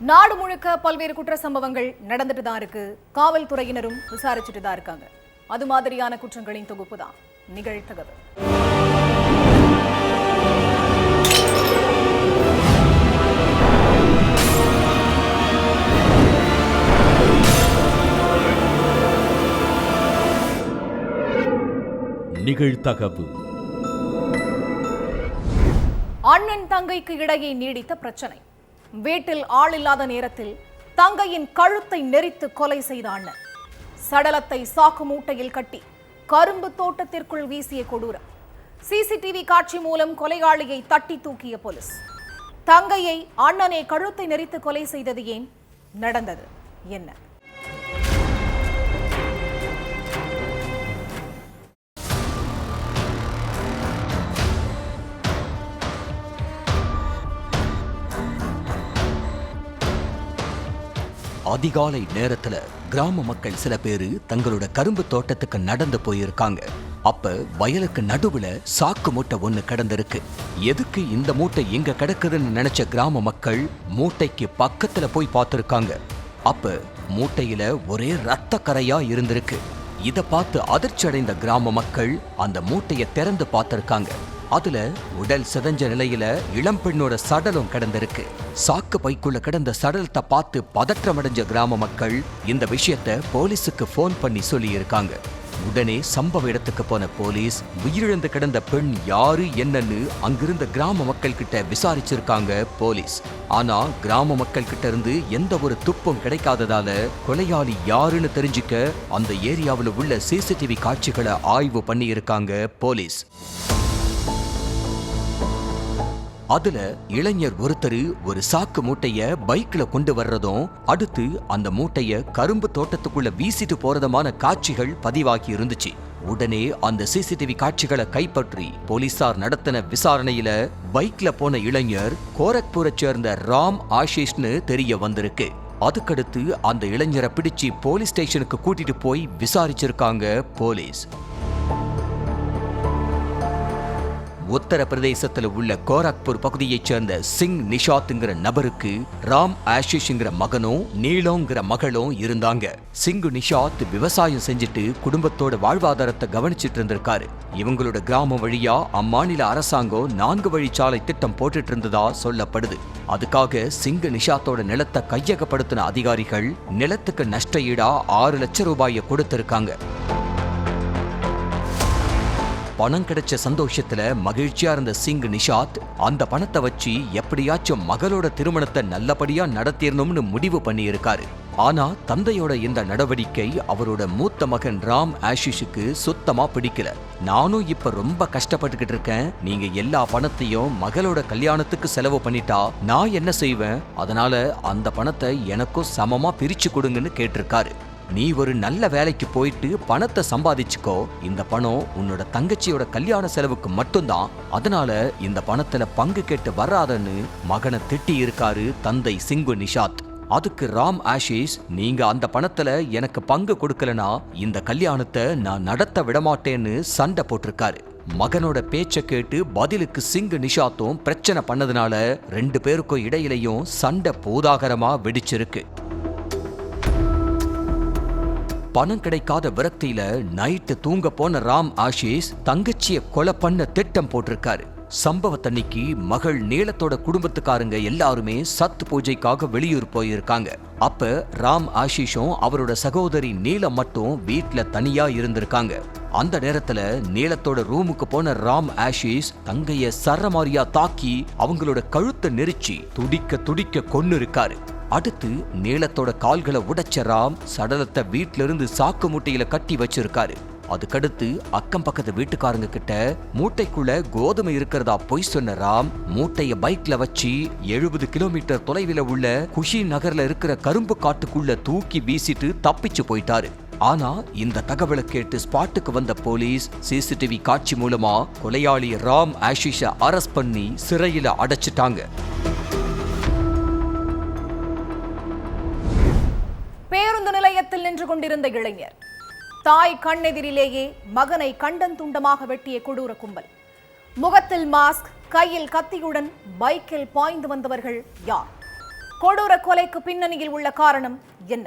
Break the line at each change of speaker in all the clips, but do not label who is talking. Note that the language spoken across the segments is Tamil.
நாடு முழுக்க பல்வேறு குற்ற சம்பவங்கள் நடந்துட்டு தான் இருக்கு. காவல்துறையினரும் விசாரிச்சுட்டு தான் இருக்காங்க. அது மாதிரியான குற்றங்களின் தொகுப்பு தான் நிகழ்தகவு.
நிகழ்தகவு.
அண்ணன் தங்கைக்கு இடையே நீடித்த பிரச்சனை. வீட்டில் ஆள் இல்லாத நேரத்தில் தங்கையின் கழுத்தை நெரித்து கொலை செய்த அண்ணன். சடலத்தை சாக்கு மூட்டையில் கட்டி கரும்பு தோட்டத்திற்குள் வீசிய கொடூரம். சிசிடிவி காட்சி மூலம் கொலையாளியை தட்டி தூக்கிய போலீஸ். தங்கையை அண்ணனே கழுத்தை நெரித்து கொலை செய்தது ஏன்? நடந்தது என்ன?
அதிகாலை நேரத்துல கிராம மக்கள் சில பேரு தங்களோட கரும்பு தோட்டத்துக்கு நடந்து போயிருக்காங்க. அப்ப வயலுக்கு நடுவுல சாக்கு மூட்டை ஒண்ணு கிடந்திருக்கு. எதுக்கு இந்த மூட்டை எங்க கிடக்குதுன்னு நினைச்ச கிராம மக்கள் மூட்டைக்கு பக்கத்துல போய் பார்த்திருக்காங்க. அப்ப மூட்டையில ஒரே ரத்த கரையா இருந்திருக்கு. இத பார்த்து அதிர்ச்சி அடைந்த கிராம மக்கள் அந்த மூட்டையை திறந்து பார்த்திருக்காங்க. அதுல உடல் சிதைஞ்ச நிலையில இளம்பெண்ணோட சடலம் கிடந்திருக்கு. சாக்கு பைக்குள்ள கிடந்த சடலத்தை பார்த்து பதற்றமடைஞ்ச கிராம மக்கள் இந்த விஷயத்த போலீஸுக்கு போன் பண்ணி சொல்லி இருக்காங்க. உடனே சம்பவ இடத்துக்கு போன போலீஸ் உயிரிழந்து கிடந்த பெண் யாரு என்னன்னு அங்கிருந்த கிராம மக்கள் கிட்ட விசாரிச்சிருக்காங்க போலீஸ். ஆனா கிராம மக்கள் கிட்ட இருந்து எந்த ஒரு துப்பும் கிடைக்காததால கொலையாளி யாருன்னு தெரிஞ்சுக்க அந்த ஏரியாவில் உள்ள சிசிடிவி காட்சிகளை ஆய்வு பண்ணி இருக்காங்க போலீஸ். அதுல இளைஞர் ஒருத்தர் ஒரு சாக்கு மூட்டைய பைக்ல கொண்டு வர்றதும் அடுத்து அந்த மூட்டைய கரும்பு தோட்டத்துக்குள்ள வீசிட்டு போறதுமான காட்சிகள் பதிவாகி இருந்துச்சு. உடனே அந்த சிசிடிவி காட்சிகளை கைப்பற்றி போலீசார் நடத்தின விசாரணையில பைக்ல போன இளைஞர் கோரக்பூரை சேர்ந்த ராம் ஆஷிஷ்னு தெரிய வந்திருக்கு. அதுக்கடுத்து அந்த இளைஞரை பிடிச்சு போலீஸ் ஸ்டேஷனுக்கு கூட்டிட்டு போய் விசாரிச்சிருக்காங்க போலீஸ். உத்தரப்பிரதேசத்தில் உள்ள கோரக்பூர் பகுதியைச் சேர்ந்த சிங் நிஷாத்ங்கிற நபருக்கு ராம் ஆஷிஷ்ங்கிற மகனும் நீலோங்கிற மகளும் இருந்தாங்க. சிங் நிஷாத் விவசாயம் செஞ்சுட்டு குடும்பத்தோட வாழ்வாதாரத்தை கவனிச்சிட்டு இருந்திருக்காரு. இவங்களோட கிராமம் வழியா அம்மாநில அரசாங்கம் 4 வழிச்சாலை திட்டம் போட்டுட்டு இருந்ததா சொல்லப்படுது. அதுக்காக சிங் நிஷாத்தோட நிலத்தை கையகப்படுத்தின அதிகாரிகள் நிலத்துக்கு நஷ்ட ஈடா 6 லட்சம் ரூபாயை கொடுத்திருக்காங்க. பணம் கிடைச்ச சந்தோஷத்துல மகிழ்ச்சியா இருந்த சிங் நிஷாத் அந்த பணத்தை வச்சு எப்படியாச்சும் மகளோட திருமணத்தை நல்லபடியா நடத்திடணும்னு முடிவு பண்ணி இருக்காரு. ஆனா தந்தையோட இந்த நடவடிக்கை அவரோட மூத்த மகன் ராம் ஆஷிஷுக்கு சுத்தமா பிடிக்கல. நானும் இப்ப ரொம்ப கஷ்டப்பட்டுக்கிட்டு இருக்கேன், நீங்க எல்லா பணத்தையும் மகளோட கல்யாணத்துக்கு செலவு பண்ணிட்டா நான் என்ன செய்வேன்? அதனால அந்த பணத்தை எனக்கும் சமமா பிரிச்சு கொடுங்கன்னு கேட்டிருக்காரு. நீ ஒரு நல்ல வேலைக்கு போயிட்டு பணத்தை சம்பாதிச்சுக்கோ, இந்த பணம் உன்னோட தங்கச்சியோட கல்யாண செலவுக்கு மட்டும்தான், அதனால இந்த பணத்துல பங்கு கேட்டு வராதன்னு மகனை திட்டி இருக்காரு தந்தை சிங்கு நிஷாத். அதுக்கு ராம் ஆஷிஷ், நீங்க அந்த பணத்துல எனக்கு பங்கு கொடுக்கலனா இந்த கல்யாணத்தை நான் நடத்த விடமாட்டேன்னு சண்டை போட்டிருக்காரு. மகனோட பேச்ச கேட்டு பதிலுக்கு சிங் நிஷாத்தும் பிரச்சனை பண்ணதுனால 2 பேருக்கும் இடையிலையும் சண்டை பூதாகரமா வெடிச்சிருக்கு. பணம் கிடைக்காத விரக்தியில நைட்டு தூங்க போன ராம் ஆஷிஷ் தங்கச்சிய கொலை பண்ண திட்டம் போட்டிருக்காரு. சம்பவத்தன்னைக்கு மகள் நீலத்தோட குடும்பத்துக்காரங்க எல்லாருமே சத் பூஜைக்காக வெளியூர் போயிருக்காங்க. அப்ப ராம் ஆஷிஷும் அவரோட சகோதரி நீலம் மட்டும் வீட்ல தனியா இருந்திருக்காங்க. அந்த நேரத்துல நீலத்தோட ரூமுக்கு போன ராம் ஆஷிஷ் தங்கைய சரமாரியா தாக்கி அவங்களோட கழுத்தை நெரிச்சு துடிக்க துடிக்க கொன்னு இருக்காரு. அடுத்து நீலத்தோட கால்களை உடைச்ச ராம் சடலத்தை வீட்ல இருந்து சாக்கு மூட்டையில கட்டி வச்சிருக்காரு. அதுக்கடுத்து அக்கம் பக்கத்து வீட்டுக்காரங்க கிட்ட மூட்டைக்குள்ள கோதுமை இருக்கிறதா பொய் சொன்ன ராம் மூட்டைய பைக்ல வச்சு 70 கிலோமீட்டர் தொலைவில் உள்ள குஷி நகர்ல இருக்கிற கரும்பு காட்டுக்குள்ள தூக்கி வீசிட்டு தப்பிச்சு போயிட்டாரு. ஆனா இந்த தகவலை கேட்டு ஸ்பாட்டுக்கு வந்த போலீஸ் சிசிடிவி காட்சி மூலமா கொலையாளி ராம் ஆஷிஷ அரெஸ்ட் பண்ணி சிறையில அடைச்சிட்டாங்க.
பேருந்து நிலையத்தில் நின்று கொண்டிருந்த இளைஞர் தாய் கண்ணெதிரிலேயே மகனை கண்டன் துண்டமாக வெட்டிய கொடூர கும்பல். முகத்தில் மாஸ்க், கையில் கத்தியுடன் பைக்கில் பாய்ந்து வந்தவர்கள் யார்? கொடூர கொலைக்கு பின்னணியில் உள்ள காரணம் என்ன?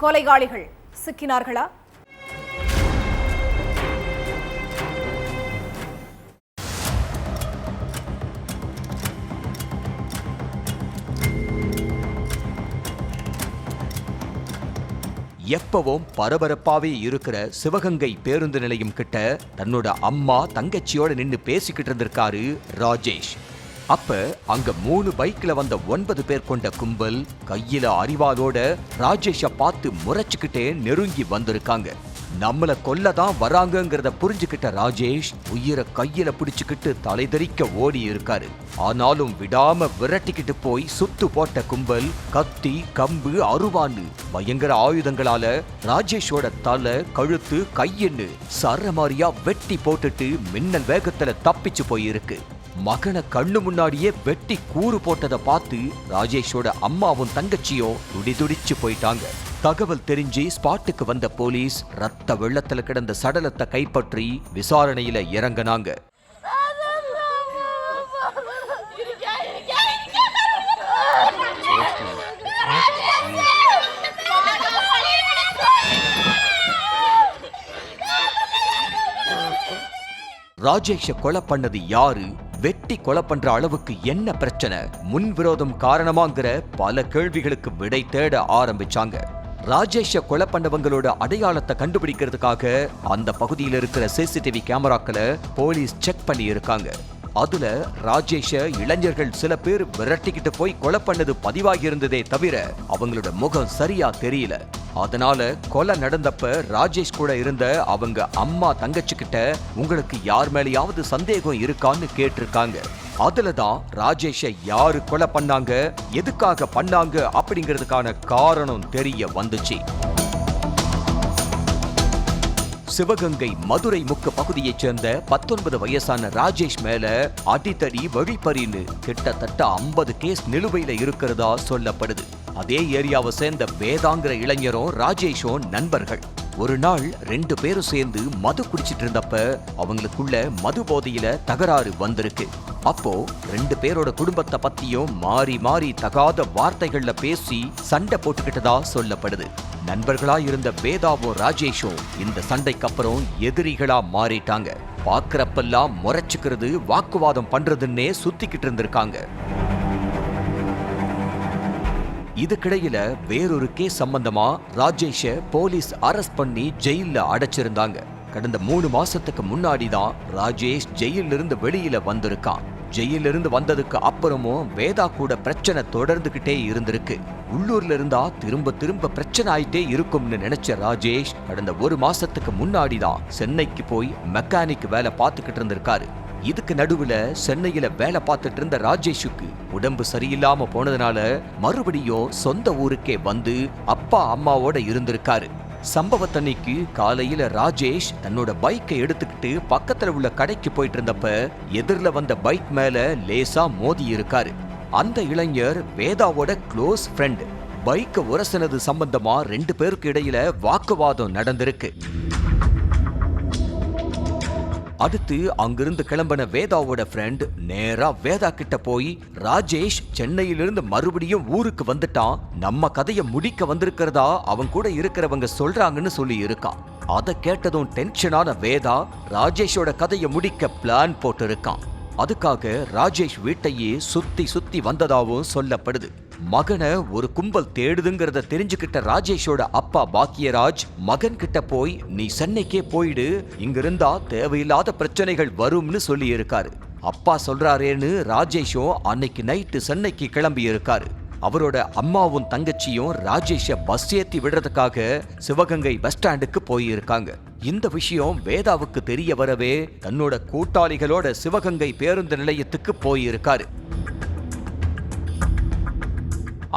கொலைகாளிகள் சிக்கினார்களா?
எப்பவும் பரபரப்பாவே இருக்கிற சிவகங்கை பேருந்து நிலையம் கிட்ட தன்னோட அம்மா தங்கச்சியோட நின்னு பேசிக்கிட்டு இருந்திருக்காரு ராஜேஷ். அப்ப அங்க 3 பைக்ல வந்த 9 பேர் கொண்ட கும்பல் கையில அரிவாளோட ராஜேஷ பார்த்து முறைச்சுக்கிட்டே நெருங்கி வந்திருக்காங்க. நம்மள கொல்லதான் வராங்கங்கிறத புரிஞ்சுக்கிட்ட ராஜேஷ் உயிரை கையில பிடிச்சுக்கிட்டு தலைதெறிக்க ஓடி இருக்காரு. ஆனாலும் விடாம விரட்டிக்கிட்டு போய் சுத்து போட்ட கும்பல் கத்தி, கம்பு, அருவான்னு பயங்கர ஆயுதங்களால ராஜேஷோட தலை, கழுத்து, கையின்னு சரமாரியா வெட்டி போட்டுட்டு மின்னல் வேகத்துல தப்பிச்சு போயிருக்கு. மகனை கண்ணு முன்னாடியே வெட்டி கூறு போட்டதை பார்த்து ராஜேஷோட அம்மாவும் தங்கச்சியும் துடிதுடிச்சு போயிட்டாங்க. தகவல் தெரிஞ்சு ஸ்பாட்டுக்கு வந்த போலீஸ் ரத்த வெள்ளத்துல கிடந்த சடலத்தை கைப்பற்றி விசாரணையில இறங்கினாங்க. ராஜேஷ கொலை பண்ணது யாரு? வெட்டி கொலை பண்ற அளவுக்கு என்ன பிரச்சனை? முன்விரோதம் காரணமாங்கிற பல கேள்விகளுக்கு விடை தேட ஆரம்பிச்சாங்க. ராஜேஷ கொலை பண்ணவங்களோட அடையாளத்தை கண்டுபிடிக்கிறதுக்காக அந்த பகுதியில் இருக்கிற சிசிடிவி கேமராக்களை போலீஸ் செக் பண்ணி இருக்காங்க. அதுல ராஜேஷ இளைஞர்கள் சில பேர் விரட்டிக்கிட்டு போய் கொலை பண்ணது பதிவாகி இருந்ததே தவிர அவங்களோட முகம் சரியா தெரியல. அதனால கொலை நடந்தப்ப ராஜேஷ் கூட இருந்த அவங்க அம்மா தங்கச்சி கிட்ட உங்களுக்கு யார் மேலேயாவது சந்தேகம் இருக்கான்னு கேட்டிருக்காங்க. அதுலதான் ராஜேஷ யாரு கொலை பண்ணாங்க, எதுக்காக பண்ணாங்க அப்படிங்கிறதுக்கான காரணம் தெரிய வந்துச்சு. சிவகங்கை மதுரை முக்கு பகுதியைச் சேர்ந்த 19 வயசான ராஜேஷ் மேல அடித்தடி, வழிப்பறின்னு கிட்டத்தட்ட 50 கேஸ் நிலுவையில இருக்கிறதா சொல்லப்படுது. அதே ஏரியாவை சேர்ந்த வேதாங்கிற இளைஞரும் ராஜேஷும் நண்பர்கள். ஒரு நாள் 2 பேரும் சேர்ந்து மது குடிச்சிட்டு இருந்தப்ப அவங்களுக்குள்ள மது போதையில தகராறு வந்திருக்கு. அப்போ 2 பேரோட குடும்பத்தை பத்தியும் மாறி மாறி தகாத வார்த்தைகள்ல பேசி சண்டை போட்டுக்கிட்டதா சொல்லப்படுது. நண்பர்களா இருந்த வேதாவும் ராஜேஷும் இந்த சண்டைக்கு அப்புறம் எதிரிகளா மாறிட்டாங்க. பாக்குறப்பெல்லாம் முறைச்சுக்கிறது, வாக்குவாதம் பண்றதுன்னே சுத்திக்கிட்டு இருந்திருக்காங்க. இதுக்கிடையில வேறொரு கேஸ் சம்பந்தமா ராஜேஷ போலீஸ் அரெஸ்ட் பண்ணி ஜெயில அடைச்சிருந்தாங்க. கடந்த 3 மாசத்துக்கு முன்னாடிதான் ராஜேஷ் ஜெயில இருந்து வெளியில வந்திருக்கான். ஜெயில இருந்து வந்ததுக்கு அப்புறமும் வேதா கூட பிரச்சனை தொடர்ந்துகிட்டே இருந்திருக்கு. உள்ளூர்ல இருந்தா திரும்ப திரும்ப பிரச்சனை ஆயிட்டே இருக்கும்னு நினைச்ச ராஜேஷ் கடந்த 1 மாசத்துக்கு முன்னாடிதான் சென்னைக்கு போய் மெக்கானிக் வேலை பார்த்துக்கிட்டு இருந்திருக்காரு. இதுக்கு நடுவுல சென்னையில வேலை பார்த்துட்டு இருந்த ராஜேஷுக்கு உடம்பு சரியில்லாம போனதுனால மறுபடியும் சொந்த ஊருக்கே வந்து அப்பா அம்மாவோட இருந்திருக்காரு. சம்பவத்தன்னைக்கு காலையில ராஜேஷ் தன்னோட பைக்கை எடுத்துக்கிட்டு பக்கத்துல உள்ள கடைக்கு போயிட்டு இருந்தப்ப எதிரில வந்த பைக் மேல லேசா மோதி இருக்காரு. அந்த இளைஞர் வேதாவோட க்ளோஸ் ஃப்ரெண்ட். பைக்கை உரசனது சம்பந்தமா 2 பேருக்கு இடையில வாக்குவாதம் நடந்திருக்கு. அடுத்து அங்கிருந்து கிளம்பின வேதாவோட ஃப்ரெண்ட் நேரா வேதா கிட்ட போய் ராஜேஷ் சென்னையிலிருந்து மறுபடியும் ஊருக்கு வந்துட்டான், நம்ம கதையை முடிக்க வந்திருக்கிறதா அவன் கூட இருக்கிறவங்க சொல்றாங்கன்னு சொல்லி இருக்கான். அதை கேட்டதும் டென்ஷனான வேதா ராஜேஷோட கதையை முடிக்க பிளான் போட்டு இருக்கான். அதுக்காக ராஜேஷ் வீட்டையே சுத்தி சுத்தி வந்ததாவும் சொல்லப்படுது. மகனை ஒரு கும்பல் தேடுதுங்கிறத தெரிஞ்சுக்கிட்ட ராஜேஷோட அப்பா பாக்கியராஜ் மகன் கிட்ட போய் நீ சென்னைக்கே போயிடு, இங்க இருந்தா தேவையில்லாத பிரச்சனைகள் வரும்னு சொல்லி இருக்காரு. அப்பா சொல்றாரேன்னு ராஜேஷும் அன்னைக்கு நைட்டு சென்னைக்கு கிளம்பி இருக்காரு. அவரோட அம்மாவும் தங்கச்சியும் ராஜேஷ பஸ் ஏத்தி விடுறதுக்காக சிவகங்கை பஸ் ஸ்டாண்டுக்கு போயிருக்காங்க. இந்த விஷயம் வேதாவுக்கு தெரிய வரவே தன்னோட கூட்டாளிகளோட சிவகங்கை பேருந்து நிலையத்துக்கு போயிருக்காரு.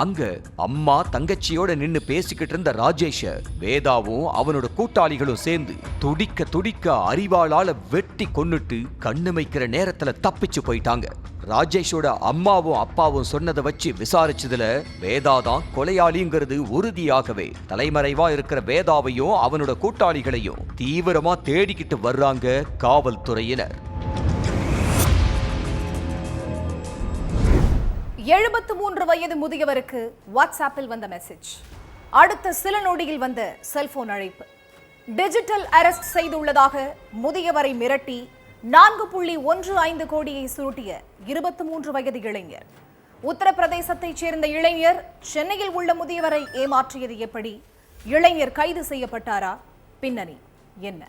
அங்க அம்மா தங்கச்சியோட நின்னு பேசிக்கிட்டு இருந்த ராஜேஷ வேதாவும் அவனோட கூட்டாளிகளும் சேர்ந்து துடிக்க துடிக்க அரிவாளால வெட்டி கொன்னுட்டு கண்ணுமைக்கிற நேரத்துல தப்பிச்சு போயிட்டாங்க. ராஜேஷோட அம்மாவும் அப்பாவும் சொன்னதை வச்சு விசாரிச்சதுல வேதாதான் கொலையாளிங்கிறது உறுதியாகவே தலைமறைவா இருக்கிற வேதாவையும் அவனோட கூட்டாளிகளையும் தீவிரமா தேடிக்கிட்டு வர்றாங்க காவல்துறையினர்.
73 வயது முதியவருக்கு வாட்ஸ்ஆப்பில் வந்த மெசேஜ். அடுத்த சில நொடியில் வந்த செல்போன் அழைப்பு. டிஜிட்டல் அரெஸ்ட் செய்துள்ளதாக முதியவரை மிரட்டி 4.15 கோடியை சுருட்டிய 23 வயது இளைஞர். உத்தரப்பிரதேசத்தைச் சேர்ந்த இளைஞர் சென்னையில் உள்ள முதியவரை ஏமாற்றியது எப்படி? இளைஞர் கைது செய்யப்பட்டாரா? பின்னணி என்ன?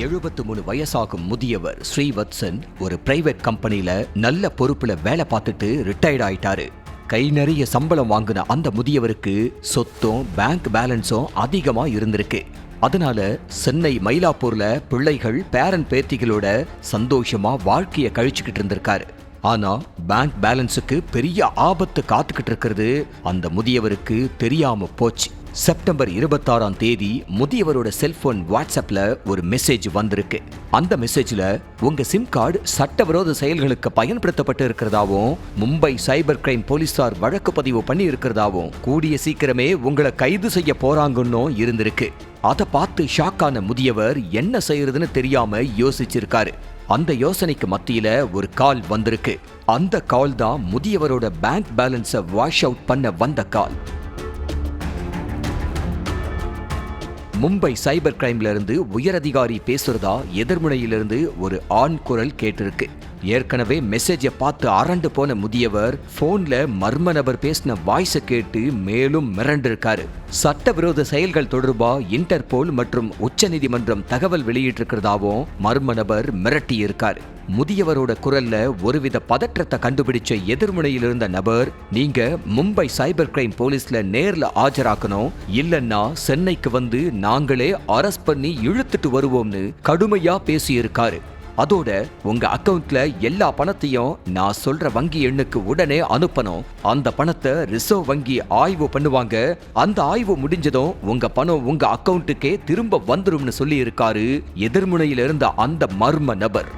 73 வயசாகும் முதியவர் ஸ்ரீவத்சன் ஒரு பிரைவேட் கம்பெனில நல்ல பொறுப்புல வேலை பார்த்துட்டு ரிட்டையர்ட் ஆயிட்டாரு. கை நிறைய சம்பளம் வாங்கின அந்த முதியவருக்கு சொத்தும் பேங்க் பேலன்ஸும் அதிகமா இருந்திருக்கு. அதனால சென்னை மயிலாப்பூர்ல பிள்ளைகள் பேரன் பேத்திகளோட சந்தோஷமா வாழ்க்கைய கழிச்சுக்கிட்டு இருந்திருக்காரு. ஆனா பேங்க் பேலன்ஸுக்கு பெரிய ஆபத்து காத்துக்கிட்டு இருக்கிறது அந்த முதியவருக்கு தெரியாம போச்சு. செப்டம்பர் 26ஆம் தேதி முதியவரோட செல்போன் வாட்ஸ்அப்ல ஒரு மெசேஜ் வந்திருக்கு. அந்த மெசேஜ்ல உங்க சிம் கார்டு சட்டவிரோத செயல்களுக்கு பயன்படுத்தப்பட்டு இருக்கிறதாவும், மும்பை சைபர் கிரைம் போலீசார் வழக்கு பதிவு பண்ணி இருக்கிறதாவும், கூடிய சீக்கிரமே உங்களை கைது செய்ய போறாங்கன்னு இருந்திருக்கு. அதை பார்த்து ஷாக்கான முதியவர் என்ன செய்யறதுன்னு தெரியாம யோசிச்சிருக்காரு. அந்த யோசனைக்கு மத்தியில ஒரு கால் வந்திருக்கு. அந்த கால் தான் முதியவரோட பேங்க் பேலன்ஸை வாஷ் அவுட் பண்ண வந்த கால். மும்பை சைபர் கிரைம்ல இருந்து உயரதிகாரி பேசுறதா எதிர்முனையிலிருந்து ஒரு ஆண் குரல் கேட்டிருக்கு. ஏற்கனவே மெசேஜை பார்த்து அரண்டு போன முதியவர் போன்ல மர்ம நபர் பேசின வாய்ஸை கேட்டு மேலும் மிரண்டிருக்காரு. சட்டவிரோத செயல்கள் தொடர்பா இன்டர்போல் மற்றும் உச்சநீதிமன்றம் தகவல் வெளியிட்டிருக்கிறதாவும் மர்ம நபர் மிரட்டி இருக்காரு. முதியவரோட குரல்ல ஒருவித பதற்றத்தை கண்டுபிடிச்ச எதிர்முனையில் இருந்த நபர், நீங்க மும்பை சைபர் கிரைம் போலீஸ்ல நேர்ல ஆஜராக்கணும், இல்லன்னா சென்னைக்கு வந்து நாங்களே அரெஸ்ட் பண்ணி இழுத்துட்டு வருவோம்னு கடுமையா பேசியிருக்காரு. அதோட உங்க அக்கவுண்ட்ல எல்லா பணத்தையும் நான் சொல்ற வங்கி எண்ணுக்கு உடனே அனுப்பணும். அந்த பணத்தை ரிசர்வ் வங்கி ஆய்வு பண்ணுவாங்க. அந்த ஆய்வு முடிஞ்சதும் உங்க பணம் உங்க அக்கவுண்ட்டுக்கே திரும்ப வந்துரும்னு சொல்லி இருக்காரு எதிர்முனையில் இருந்த அந்த மர்ம நபர்.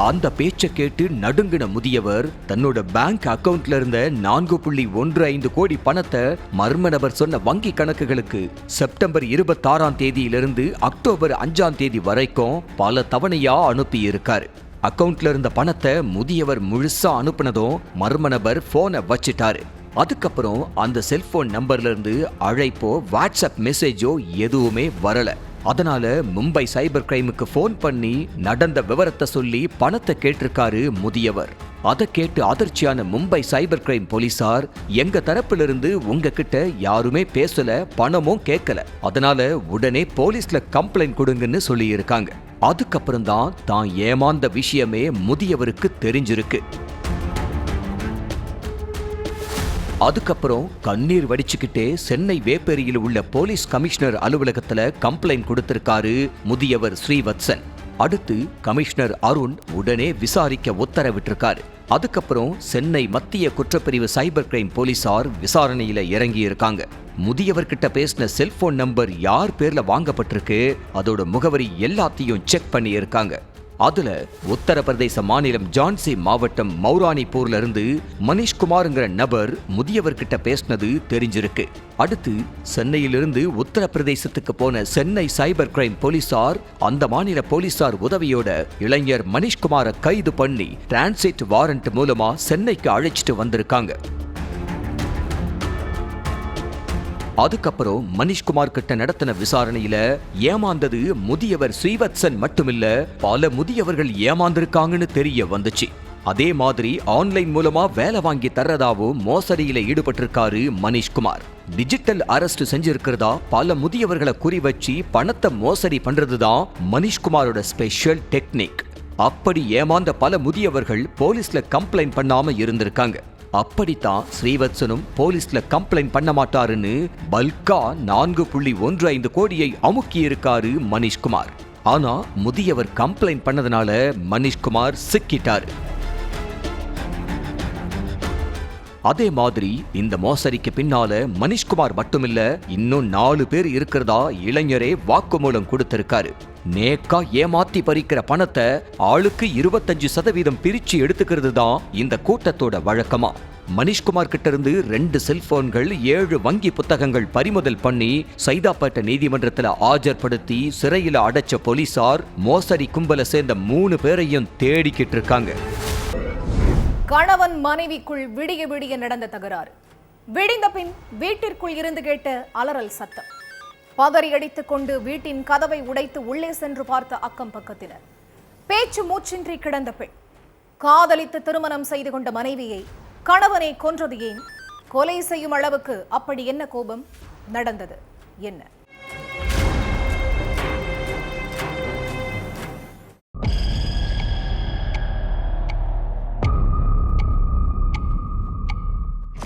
அந்த பேச்சை கேட்டு நடுங்கின முதியவர் தன்னோட பேங்க் அக்கவுண்ட்ல இருந்த 4.15 கோடி பணத்தை மர்ம நபர் சொன்ன வங்கி கணக்குகளுக்கு செப்டம்பர் 26ஆம் தேதியிலிருந்து அக்டோபர் 5ஆம் தேதி வரைக்கும் பல தவணையா அனுப்பி இருக்காரு. அக்கவுண்ட்ல இருந்த பணத்தை முதியவர் முழுசா அனுப்புனதும் மர்ம நபர் போனை வச்சிட்டாரு. அதுக்கப்புறம் அந்த செல்போன் நம்பர்ல இருந்து அழைப்போ வாட்ஸ்அப் மெசேஜோ எதுவுமே வரல. அதனால மும்பை சைபர் கிரைமுக்கு போன் பண்ணி நடந்த விவரத்தை சொல்லி பணத்தை கேட்டிருக்காரு முதியவர். அதை கேட்டு அதிர்ச்சியான மும்பை சைபர் கிரைம் போலீசார், எங்க தரப்பிலிருந்து உங்ககிட்ட யாருமே பேசல, பணமும் கேட்கல, அதனால உடனே போலீஸ்ல கம்ப்ளைண்ட் கொடுங்கன்னு சொல்லி இருக்காங்க. அதுக்கப்புறம் தான் ஏமாந்த விஷயமே முதியவருக்கு தெரிஞ்சிருக்கு. அதுக்கப்புறம் கண்ணீர் வடிச்சுக்கிட்டே சென்னை வேப்பேரியில் உள்ள போலீஸ் கமிஷனர் அலுவலகத்துல கம்ப்ளைண்ட் கொடுத்திருக்காரு முதியவர் ஸ்ரீவத்சன். அடுத்து கமிஷனர் அருண் உடனே விசாரிக்க உத்தரவிட்டிருக்காரு. அதுக்கப்புறம் சென்னை மத்திய குற்றப்பிரிவு சைபர் கிரைம் போலீசார் விசாரணையில இறங்கி இருக்காங்க. முதியவர்கிட்ட பேசின செல்போன் நம்பர் யார் பேர்ல வாங்கப்பட்டிருக்கு, அதோட முகவரி எல்லாத்தையும் செக் பண்ணி இருக்காங்க. அதுல உத்தரப்பிரதேச மாநிலம் ஜான்சி மாவட்டம் மௌரானிப்பூர்ல இருந்து மனிஷ்குமார்ங்கிற நபர் முதியவர்கிட்ட பேசினது தெரிஞ்சிருக்கு. அடுத்து சென்னையிலிருந்து உத்தரப்பிரதேசத்துக்கு போன சென்னை சைபர் கிரைம் போலீசார் அந்த மாநில போலீசார் உதவியோட இளைஞர் மனிஷ்குமாரை கைது பண்ணி டிரான்சிட் வாரண்ட் மூலமா சென்னைக்கு அழைச்சிட்டு வந்திருக்காங்க. அதுக்கப்புறம் மனிஷ்குமார் கிட்ட நடத்தின விசாரணையில ஏமாந்தது முதியவர் ஸ்ரீவத்சன் மட்டுமில்ல, பல முதியவர்கள் ஏமாந்திருக்காங்கன்னு தெரிய வந்துச்சு. அதே மாதிரி ஆன்லைன் மூலமா வேலை வாங்கி தர்றதாவும் மோசடியில ஈடுபட்டிருக்காரு மனிஷ்குமார். டிஜிட்டல் அரெஸ்ட் செஞ்சிருக்கிறதா பல முதியவர்களை குறி வச்சு பணத்தை மோசடி பண்றதுதான் மனிஷ்குமாரோட ஸ்பெஷல் டெக்னிக். அப்படி ஏமாந்த பல முதியவர்கள் போலீஸ்ல கம்ப்ளைண்ட் பண்ணாம இருந்திருக்காங்க. அப்படித்தான் ஸ்ரீவத்சனும் போலீஸ்ல கம்ப்ளைண்ட் பண்ண மாட்டாருன்னு பல்கா 4.15 கோடியை அமுக்கி இருக்காரு மனிஷ்குமார். ஆனா முதியவர் கம்ப்ளைண்ட் பண்ணதுனால மனிஷ்குமார் சிக்கிட்டாரு. அதே மாதிரி இந்த மோசடிக்கு பின்னால மனிஷ்குமார் மட்டுமில்ல, இன்னும் 4 பேர் இருக்கிறதா இளைஞரே வாக்குமூலம் கொடுத்திருக்காரு. நேக்கா ஏமாத்தி பறிக்கிற பணத்தை ஆளுக்கு 25% பிரிச்சு எடுத்துக்கிறது தான் இந்த கூட்டத்தோட வழக்கமா. மனிஷ்குமார் கிட்ட இருந்து 2 செல்போன்கள், 7 வங்கி புத்தகங்கள் பறிமுதல் பண்ணி சைதாப்பேட்டை நீதிமன்றத்தில் ஆஜர்படுத்தி சிறையில அடைச்ச போலீசார் மோசடி கும்பலை சேர்ந்த 3 பேரையும் தேடிக்கிட்டு இருக்காங்க.
கணவன் மனைவிக்குள் விடிய விடிய நடந்த தகராறு. விடிந்த பின் வீட்டிற்குள் இருந்து கேட்ட அலறல் சத்தம். பதறி அடித்துக் கொண்டு வீட்டின் கதவை உடைத்து உள்ளே சென்று பார்த்த அக்கம் பக்கத்தினர். பேச்சு மூச்சின்றி கிடந்த பெண். காதலித்து திருமணம் செய்து கொண்ட மனைவியை கணவனை கொன்றது ஏன்? கொலை செய்யும் அளவுக்கு அப்படி என்ன கோபம்? நடந்தது என்ன?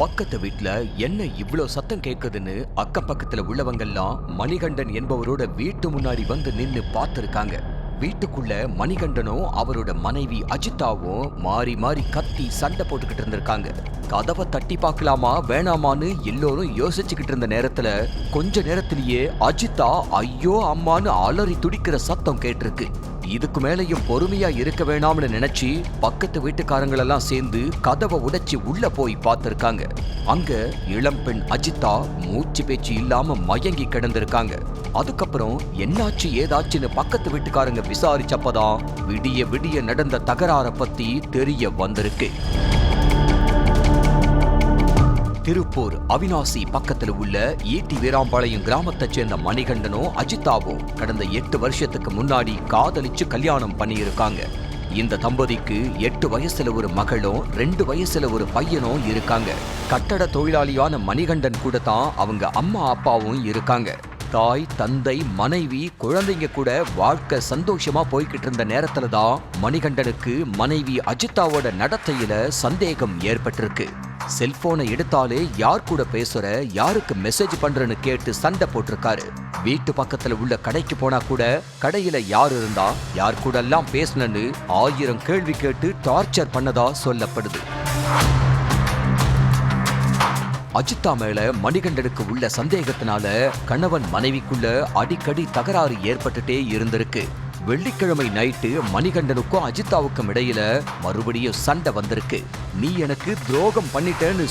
பக்கத்து வீட்டுல என்ன இவ்ளோ சத்தம் கேக்குதுன்னு அக்கம் பக்கத்துல உள்ளவங்கெல்லாம் மணிகண்டன் என்பவரோட வீட்டு முன்னாடி வந்து நின்னு பார்த்திருக்காங்க. வீட்டுக்குள்ள மணிகண்டனும் அவரோட மனைவி அஜிதாவும் மாறி மாறி கத்தி சண்டை போட்டுக்கிட்டு இருந்திருக்காங்க. கதவை தட்டி பார்க்கலாமா வேணாமான்னு எல்லோரும் யோசிச்சுக்கிட்டு இருந்த நேரத்துல கொஞ்ச நேரத்திலேயே அஜிதா ஐயோ அம்மான்னு அலறி துடிக்கிற சத்தம் கேட்டிருக்கு. இதுக்கு மேலையும் பொறுமையா இருக்க வேணாம்னு நினைச்சு பக்கத்து வீட்டுக்காரங்களெல்லாம் சேர்ந்து கதவை உடைச்சு உள்ள போய் பார்த்திருக்காங்க. அங்க இளம்பெண் அஜிதா மூச்சு பேச்சு இல்லாம மயங்கி கிடந்திருக்காங்க. அதுக்கப்புறம் என்னாச்சு ஏதாச்சுன்னு பக்கத்து வீட்டுக்காரங்க விசாரிச்சப்பதான் விடிய விடிய நடந்த தகராற பத்தி தெரிய வந்திருக்கு. திருப்பூர் அவினாசி பக்கத்துல உள்ள ஈட்டி வீராம்பாளையம் கிராமத்தைச் சேர்ந்த மணிகண்டனும் அஜிதாவும் கடந்த 8 வருஷத்துக்கு முன்னாடி காதலிச்சு கல்யாணம் பண்ணியிருக்காங்க. இந்த தம்பதிக்கு 8 வயசுல ஒரு மகளும் 2 வயசுல ஒரு பையனும் இருக்காங்க. கட்டட தொழிலாளியான மணிகண்டன் கூட தான் அவங்க அம்மா அப்பாவும் இருக்காங்க. தாய், தந்தை, மனைவி, குழந்தைங்க கூட வாழ்க்கை சந்தோஷமா போய்கிட்டு இருந்த நேரத்துல தான் மணிகண்டனுக்கு மனைவி அஜிதாவோட நடத்தையில சந்தேகம் ஏற்பட்டிருக்கு. செல்போனை எடுத்தாலே யார் கூட பேசுற, யாருக்கு மெசேஜ் பண்றன்னு கேட்டு சண்டை போட்டிருக்காரு. வீட்டு பக்கத்துல உள்ள கடைக்கு போனா கூட கடையில யார் இருந்தா, யார் கூட எல்லாம் பேசணும்னு 1000 கேள்வி கேட்டு டார்ச்சர் பண்ணதா சொல்லப்படுது. அஜிதா மேல மணிகண்டனுக்கு உள்ள சந்தேகத்தினால கணவன் மனைவிக்குள்ள அடிக்கடி தகராறு ஏற்பட்டுட்டே இருந்திருக்கு. வெள்ளிக்கிழமை நைட்டு மணிகண்டனுக்கும் அஜிதாவுக்கும் இடையில மறுபடியும் சண்டை வந்திருக்கு. நீ எனக்கு துரோகம் பண்ணிட்டேன்னு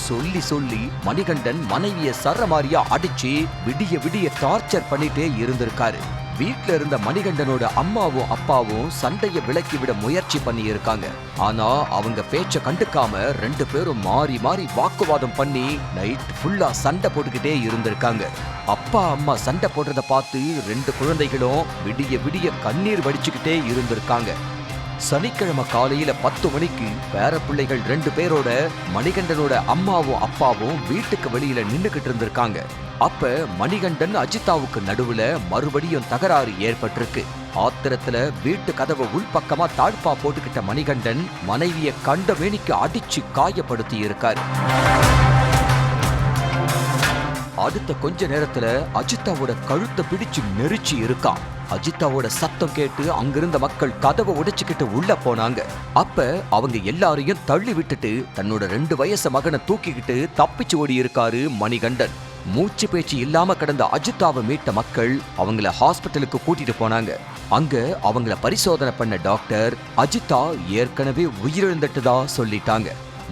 சொல்லி மணிகண்டன் மனைவிய சரமாரியா அடிச்சு விடிய விடிய டார்ச்சர் பண்ணிட்டே இருந்திருக்காரு. வீட்டுல இருந்த மணிகண்டனோட அம்மாவும் அப்பாவும் சண்டைய விலக்கி விட முயற்சி பண்ணி இருக்காங்க. ஆனா அவங்க பேச்ச கண்டுக்காம 2 பேரும் மாறி மாறி வாக்குவாதம் பண்ணி நைட் ஃபுல்லா சண்டை போட்டுக்கிட்டே இருந்திருக்காங்க. அப்பா அம்மா சண்டை போடுறத பார்த்து 2 குழந்தைகளும் விடிய விடிய கண்ணீர் வடிச்சுக்கிட்டே இருந்திருக்காங்க. சனிக்கிழமை காலையில 10 மணிக்கு பேர பிள்ளைகள் 2 பேரோட மணிகண்டனோட அம்மாவும் அப்பாவும் வீட்டுக்கு வெளியில நின்னுகிட்டு இருந்திருக்காங்க. அப்ப மணிகண்டன் அஜிதாவுக்கு நடுவுல மறுபடியும் தகராறு ஏற்பட்டிருக்கு. ஆத்திரத்துல வீட்டு கதவை உள்பக்கமா தாழ்பா போட்டுக்கிட்ட மணிகண்டன் மனைவிய கண்ட வேணிக்கு அடிச்சு காயப்படுத்தி இருக்காரு. அடுத்த கொஞ்ச நேரத்துல அஜிதாவோட கழுத்தை பிடிச்சு நெரிச்சு இருக்கான். அஜிதாவோட சத்தம் கேட்டு அங்கிருந்த மக்கள் கதவை உடைச்சுக்கிட்டு உள்ள போனாங்க. அப்ப அவங்க எல்லாரையும் தள்ளி விட்டுட்டு தன்னோட 2 வயசு மகனை தூக்கிக்கிட்டு தப்பிச்சு ஓடி இருக்காரு மணிகண்டன். மூச்சு பேச்சு இல்லாம கிடந்த அஜிதாவை மீட்ட மக்கள் அவங்கள ஹாஸ்பிட்டலுக்கு கூட்டிட்டு போனாங்க. அங்க அவங்கள பரிசோதனை பண்ண டாக்டர் அஜிதா ஏற்கனவே உயிரிழந்துட்டதா சொல்லிட்டாங்க.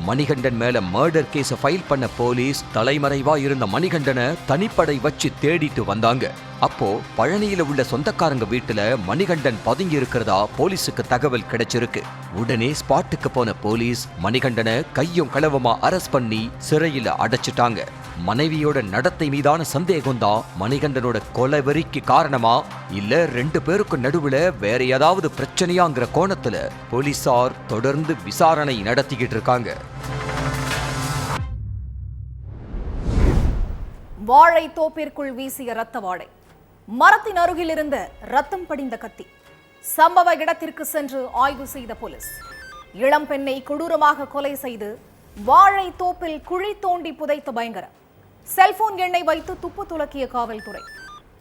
மணிகண்டன் மேல மர்டர் கேஸ ஃபைல் பண்ண போலீஸ் தலைமறைவா இருந்த மணிகண்டனை தனிப்படை வச்சு தேடிட்டு வந்தாங்க. அப்போ பழனியில உள்ள சொந்தக்காரங்க வீட்டுல மணிகண்டன் பதுங்கி இருக்கிறதா போலீஸுக்கு தகவல் கிடைச்சிருக்கு. உடனே ஸ்பாட்டுக்கு போன போலீஸ் மணிகண்டனை கையும் களவுமா அரெஸ்ட் பண்ணி சிறையில அடைச்சிட்டாங்க. மனைவியோட நடத்தை மீதான சந்தேகம் தான் மணிகண்டனோட கொலை வெறிக்கு காரணமா, இல்ல 2 பேருக்கு நடுவுல வேற ஏதாவது பிரச்சனையாங்கிற கோணத்துல போலீசார் தொடர்ந்து விசாரணை நடத்திக்கிட்டு இருக்காங்க.
வாழை தோப்பிற்குள் வீசிய ரத்த வாடை. மரத்தின் அருகில் இருந்த ரத்தம் படிந்த கத்தி. சம்பவ இடத்திற்கு சென்று ஆய்வு செய்த போலீஸ் இளம் பெண்ணை கொடூரமாக கொலை செய்து வாழை தோப்பில் குழி தோண்டி புதைத்த பயங்கரம். செல்போன் எண்ணை வைத்து துப்பு துலக்கிய காவல்துறை.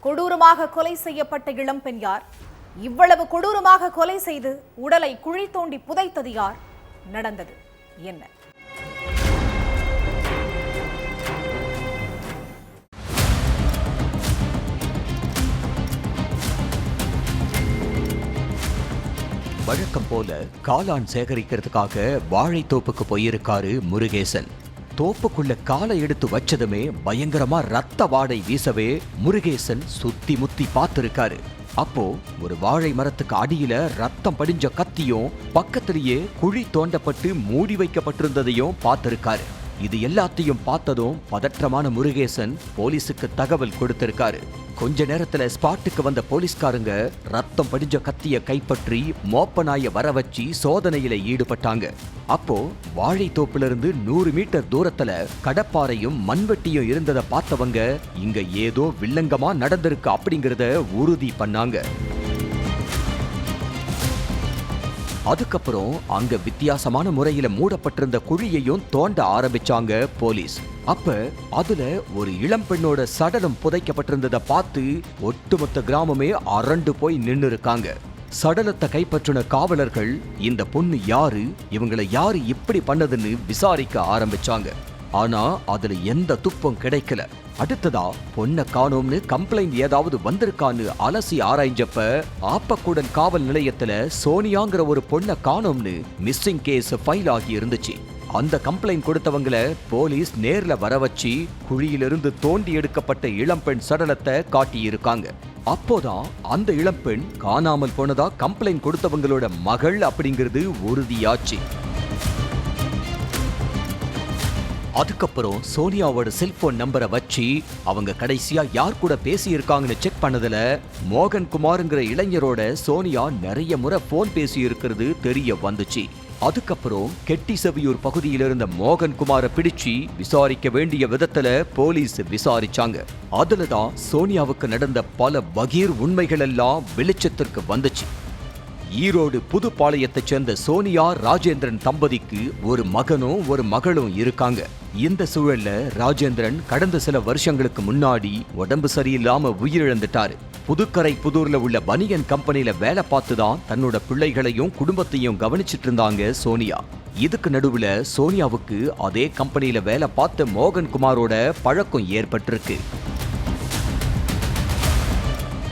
கொடூரமாக கொலை செய்யப்பட்ட இளம் பெண் யார்? இவ்வளவு கொடூரமாக கொலை செய்து உடலை குழி தோண்டி புதைத்தது யார்? நடந்தது என்ன?
வழக்கம் போல காளான் சேகரிக்கிறதுக்காக வாழைத்தோப்புக்கு போயிருக்காரு முருகேசன். தோப்புக்குள்ள காலை எடுத்து வச்சதுமே பயங்கரமா ரத்த வாடை வீசவே முருகேசன் சுத்தி முத்தி பார்த்திருக்காரு. அப்போ ஒரு வாழை மரத்துக்கு அடியில ரத்தம் படிஞ்ச கத்தியும் பக்கத்திலேயே குழி தோண்டப்பட்டு மூடி வைக்கப்பட்டிருந்ததையும் பார்த்திருக்காரு. இது எல்லாத்தையும் பார்த்ததும் பதற்றமான முருகேசன் போலீஸுக்கு தகவல் கொடுத்திருக்காரு. கொஞ்ச நேரத்துல ஸ்பாட்டுக்கு வந்த போலீஸ்காரங்க ரத்தம் படிஞ்ச கத்திய கைப்பற்றி மோப்ப நாயை வர வச்சு சோதனையில ஈடுபட்டாங்க. அப்போ வாழைத்தோப்புல இருந்து 100 மீட்டர் தூரத்துல கடப்பாறையும் மண்வெட்டியும் இருந்ததை பார்த்தவங்க இங்க ஏதோ வில்லங்கமா நடந்திருக்கு அப்படிங்கறத உறுதி பண்ணாங்க. அதுக்கப்புறம் அங்க வித்தியாசமான முறையில மூடப்பட்டிருந்த குழியையும் தோண்ட ஆரம்பிச்சாங்க போலீஸ். அப்ப அதுல ஒரு இளம் பெண்ணோட சடலம் புதைக்கப்பட்டிருந்ததை பார்த்து ஒட்டுமொத்த கிராமமே அரண்டு போய் நின்னு இருக்காங்க. சடலத்தை கைப்பற்றின காவலர்கள் இந்த பொண்ணு யாரு, இவங்களை யாரு இப்படி பண்ணதுன்னு விசாரிக்க ஆரம்பிச்சாங்க. ஆனா அதுல எந்த துப்பம் கிடைக்கல. அடுத்ததா பொண்ண காணோம்னு கம்ப்ளைண்ட் ஏதாவது வந்திருக்கான்னு அலசி ஆராய்ஞ்சப்ப ஆப்பக்கூடல் காவல் நிலையத்துல சோனியாங்கிற ஒரு பொண்ண காணோம்னு மிஸ்ஸிங் கேஸ் ஃபைல் ஆகி இருந்துச்சு. அந்த கம்ப்ளைண்ட் கொடுத்தவங்களை போலீஸ் நேர்ல வர வச்சு குழியிலிருந்து தோண்டி எடுக்கப்பட்ட இளம்பெண் சடலத்தை காட்டியிருக்காங்க. அப்போதான் அந்த இளம்பெண் காணாமல் போனதா கம்ப்ளைண்ட் கொடுத்தவங்களோட மகள் அப்படிங்கிறது உறுதியாச்சு. அதுக்கப்புறம் சோனியாவோட செல்போன் நம்பரை வச்சு அவங்க கடைசியா யார் கூட பேசி இருக்காங்கன்னு செக் பண்ணதுல மோகன் குமார்ங்கிற இளைஞரோட சோனியா நிறைய முறை போன் பேசி இருக்கிறது தெரிய வந்துச்சு. அதுக்கப்புறம் கெட்டிசெவியூர் பகுதியில் இருந்த மோகன் குமாரை பிடிச்சு விசாரிக்க வேண்டிய விதத்துல போலீஸ் விசாரிச்சாங்க. அதுலதான் சோனியாவுக்கு நடந்த பல பகீர் உண்மைகள் எல்லாம் வெளிச்சத்திற்கு வந்துச்சு. ஈரோடு புதுப்பாளையத்தைச் சேர்ந்த சோனியா ராஜேந்திரன் தம்பதிக்கு ஒரு மகனும் ஒரு மகளும் இருக்காங்க. இந்த சூழல்ல ராஜேந்திரன் கடந்த சில வருஷங்களுக்கு முன்னாடி உடம்பு சரியில்லாம உயிரிழந்துட்டாரு. புதுக்கரை புதூர்ல உள்ள பனியன் கம்பெனில வேலை பார்த்துதான் தன்னோட பிள்ளைகளையும் குடும்பத்தையும் கவனிச்சிட்டு இருந்தாங்க சோனியா. இதுக்கு நடுவுல சோனியாவுக்கு அதே கம்பெனில வேலை பார்த்த மோகன் குமாரோட பழக்கம் ஏற்பட்டிருக்கு.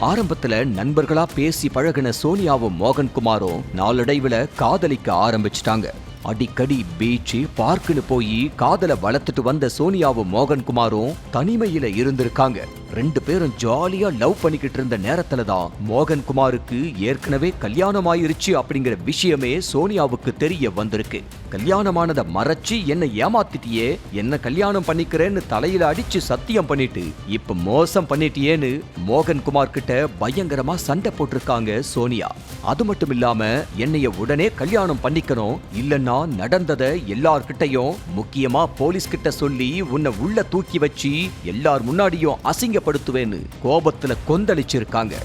ஆரம்பத்துல நண்பர்களா பேசி பழகின சோனியாவும் மோகன்குமாரும் நாளடைவுல காதலிக்க ஆரம்பிச்சிட்டாங்க. அடிக்கடி பீச்சு பார்க்குன்னு போய் காதலை வளர்த்துட்டு வந்த சோனியாவும் மோகன்குமாரும் தனிமையில இருந்திருக்காங்க. 2 பேரும் ஜாலியா லவ் பண்ணிக்கிட்டு இருந்த நேரத்துல தான் மோகன்குமாருக்கு ஏற்கனவே கல்யாணம் ஆயிருச்சு அப்படிங்கிற விஷயமே சோனியாவுக்கு தெரிய வந்திருக்கு. கல்யாணமானதை மறைச்சு என்ன ஏமாத்திட்டியே, என்ன கல்யாணம் பண்ணிக்கிறேன்னு தலையில அடிச்சு சத்தியம் பண்ணிட்டு இப்ப மோசம் பண்ணிட்டியேன்னு மோகன்குமார் கிட்ட பயங்கரமா சண்டை போட்டிருக்காங்க சோனியா. அது மட்டும் இல்லாம என்னைய உடனே கல்யாணம் பண்ணிக்கணும், இல்லன்னா நடந்ததை எல்லார்கிட்டையும் முக்கியமா போலீஸ் கிட்ட சொல்லி உன்னை உள்ள தூக்கி வச்சு எல்லார் முன்னாடியும் அசிங்கப்படுத்துவேன்னு கோபத்துல கொந்தளிச்சிருக்காங்க.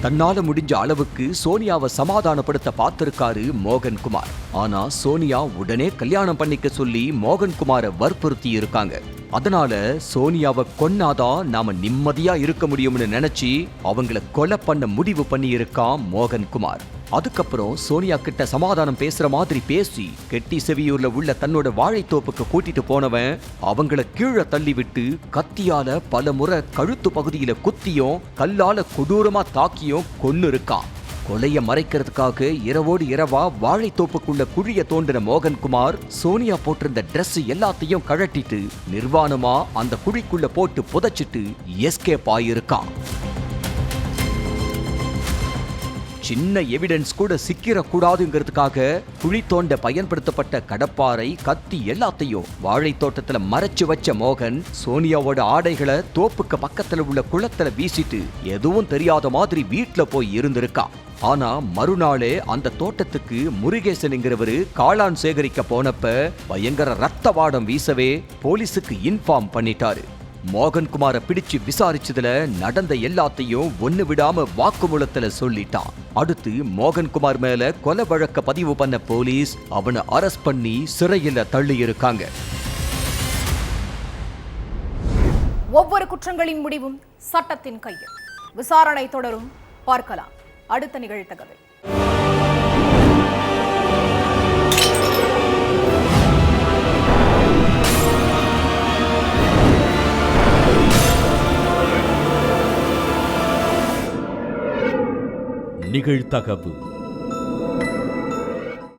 தன்னால முடிஞ்ச அளவுக்கு சோனியாவை சமாதானப்படுத்த பார்த்திருக்காரு மோகன்குமார். ஆனா சோனியா உடனே கல்யாணம் பண்ணிக்க சொல்லி மோகன்குமாரை வற்புறுத்தி இருக்காங்க. அதனால சோனியாவை கொன்னாதான் நாம நிம்மதியா இருக்க முடியும்னு நினைச்சு அவங்கள கொலை பண்ண முடிவு பண்ணி இருக்கான் மோகன்குமார். அதுக்கப்புறம் சோனியா கிட்ட சமாதானம் பேசுற மாதிரி பேசி கெட்டிசெவியூர்ல உள்ள தன்னோட வாழைத்தோப்புக்கு கூட்டிட்டு போனவன் அவங்கள கீழே தள்ளி விட்டு கத்தியால பல முறை கழுத்து பகுதியில குத்தியும் கல்லால கொடூரமா தாக்கியும் கொன்னு இருக்கான். கொலைய மறைக்கிறதுக்காக இரவோடு இரவா வாழைத்தோப்புக்குள்ள குழிய தோண்டின மோகன்குமார் சோனியா போட்டிருந்த டிரெஸ் எல்லாத்தையும் கழட்டிட்டு நிர்வாணமா அந்த குழிக்குள்ள போட்டு புதைச்சிட்டு எஸ்கேப் ஆயிருக்கான். சின்ன எவிடன்ஸ் கூட சிக்கிரக்கூடாதுங்கிறதுக்காக குழி தோண்ட பயன்படுத்தப்பட்ட கடப்பாறை, கத்தி எல்லாத்தையும் வாழைத்தோட்டத்துல மறைச்சு வச்ச மோகன் சோனியாவோட ஆடைகளை தோப்புக்கு பக்கத்துல உள்ள குளத்துல வீசிட்டு எதுவும் தெரியாத மாதிரி வீட்டுல போய் இருந்திருக்கான். ஆனா மறுநாளே அந்த தோட்டத்துக்கு முருகேசன்ங்கிறவரு காளான் சேகரிக்க போனப்ப பயங்கர ரத்த வாடம் வீசவே போலீஸுக்கு இன்ஃபார்ம் பண்ணிட்டாரு. மோகன்குமாரை பிடிச்சு விசாரிச்சதுல நடந்த எல்லாத்தையும் ஒண்ணு விடாம வாக்குமூலத்துல சொல்லிட்டான். அடுத்து மோகன்குமார் மேல கொலை வழக்க பதிவு பண்ண போலீஸ் அவனை அரெஸ்ட் பண்ணி சிறையில தள்ளி இருக்காங்க.
ஒவ்வொரு குற்றங்களின் முடிவும் சட்டத்தின் கையில். விசாரணை தொடரும், பார்க்கலாம் அடுத்த நிகழ்தகவில்.
நிகழ்தகவு.